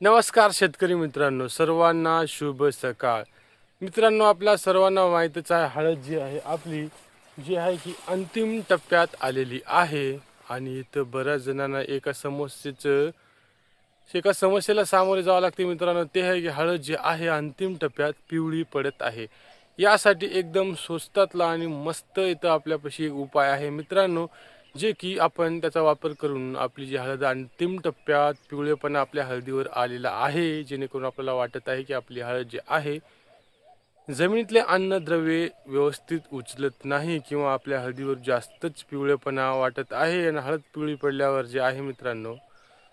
नमस्कार शेतकरी मित्रांनो, सर्वांना शुभ सकाळ. मित्रांनो, आपल्या सर्वांना माहीतच आहे, हळद जी आहे आपली जी आहे की अंतिम टप्प्यात आलेली आहे. आणि इथं बऱ्याच जणांना एका समस्येला सामोरे जावं लागते मित्रांनो. ते आहे की हळद जी आहे अंतिम टप्प्यात पिवळी पडत आहे. यासाठी एकदम स्वस्तातला आणि मस्त इथं आपल्यापाशी एक उपाय आहे मित्रांनो, जे की आपण त्याचा वापर करून आपली जी हळद अंतिम टप्प्यात पिवळेपणा आपल्या हळदीवर आलेला आहे, जेणेकरून आपल्याला वाटत आहे की आपली हळद जी आहे जमिनीतले अन्नद्रव्ये व्यवस्थित उचलत नाही किंवा आपल्या हळदीवर जास्तच पिवळेपणा वाटत आहे आणि हळद पिवळी पडल्यावर जे आहे मित्रांनो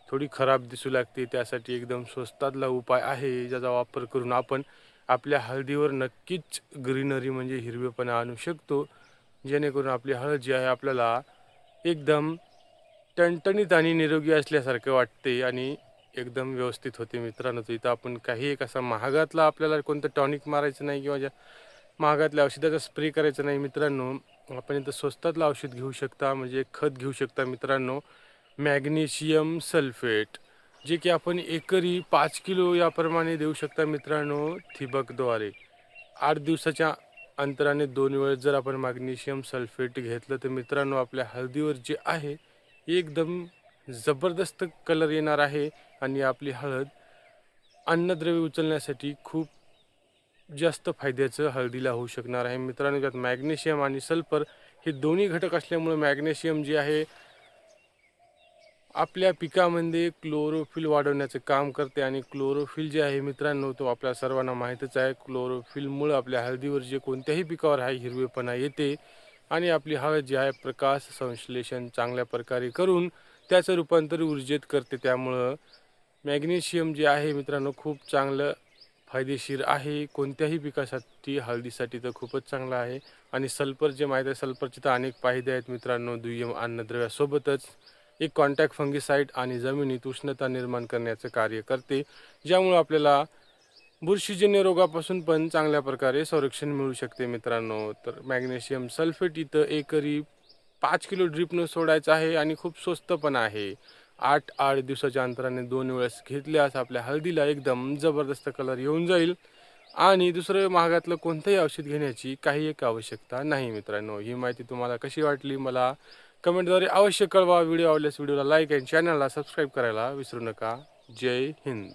थोडी खराब दिसू लागते. त्यासाठी एकदम स्वस्तातला उपाय आहे, ज्याचा वापर करून आपण आपल्या हळदीवर नक्कीच ग्रीनरी म्हणजे हिरवेपणा आणू शकतो, जेणेकरून आपली हळद जी आहे आपल्याला एकदम टणटणीत आणि निरोगी असल्यासारखे वाटते आणि एकदम व्यवस्थित होते मित्रांनो. तर इथं आपण काही एक असा महागातला आपल्याला कोणतं टॉनिक मारायचं नाही किंवा ज्या महागातल्या औषधाचा स्प्रे करायचा नाही मित्रांनो. आपण इथं स्वस्तातलं औषध घेऊ शकता, म्हणजे एक खत घेऊ शकता मित्रांनो, मॅग्नेशियम सल्फेट, जे की आपण एकरी 5 किलो याप्रमाणे देऊ शकता मित्रांनो ठिबकद्वारे. 8 दिवसाच्या अंतराने 2 वेळेस जर आपण मॅग्नेशियम सल्फेट घेतलं तर मित्रांनो आपल्या हळदीवर जे आहे एकदम जबरदस्त कलर येणार आहे आणि आपली हळद अन्नद्रव्य उचलण्यासाठी खूप जास्त फायद्याचं हळदीला होऊ शकणार आहे मित्रांनो. त्यात मॅग्नेशियम आणि सल्फर हे दोन्ही घटक असल्यामुळे मॅग्नेशियम जे आहे आपल्या पिकामध्ये क्लोरोफिल वाढवण्याचं काम करते आणि क्लोरोफिल जे आहे मित्रांनो तो आपल्या सर्वांना माहीतच आहे. क्लोरोफिलमुळे आपल्या हळदीवर जे कोणत्याही पिकावर आहे हिरवेपणा येते आणि आपली हळद जी आहे प्रकाश संश्लेषण चांगल्या प्रकारे करून त्याचं रूपांतर ऊर्जेत करते. त्यामुळं मॅग्नेशियम जे आहे मित्रांनो खूप चांगलं फायदेशीर आहे कोणत्याही पिकासाठी. हळदीसाठी तर खूपच चांगलं आहे. आणि सल्फर जे माहीत आहे, सल्फरचे तर अनेक फायदे आहेत मित्रांनो. दुय्यम अन्नद्रव्यासोबतच एक कॉन्टॅक्ट फंगिसाईड आणि जमिनीत उष्णता निर्माण करण्याचं कार्य करते, ज्यामुळे आपल्याला बुरशीजन्य रोगापासून पण चांगल्या प्रकारे संरक्षण मिळू शकते मित्रांनो. तर मॅग्नेशियम सल्फेट इथं एकरी 5 किलो ड्रिपनं सोडायचं आहे आणि खूप स्वस्त पण आहे. 8 दिवसाच्या अंतराने 2 वेळेस घेतल्यास आपल्या हळदीला एकदम जबरदस्त कलर येऊन जाईल आणि दुसरं महागातलं कोणतंही औषध घेण्याची काही एक आवश्यकता नाही मित्रांनो. ही माहिती तुम्हाला कशी वाटली मला कमेंटद्वारे अवश्य कळवा. व्हिडिओ आवडल्यास व्हिडिओला लाईक आणि चॅनलला सबस्क्राईब करायला विसरू नका. जय हिंद.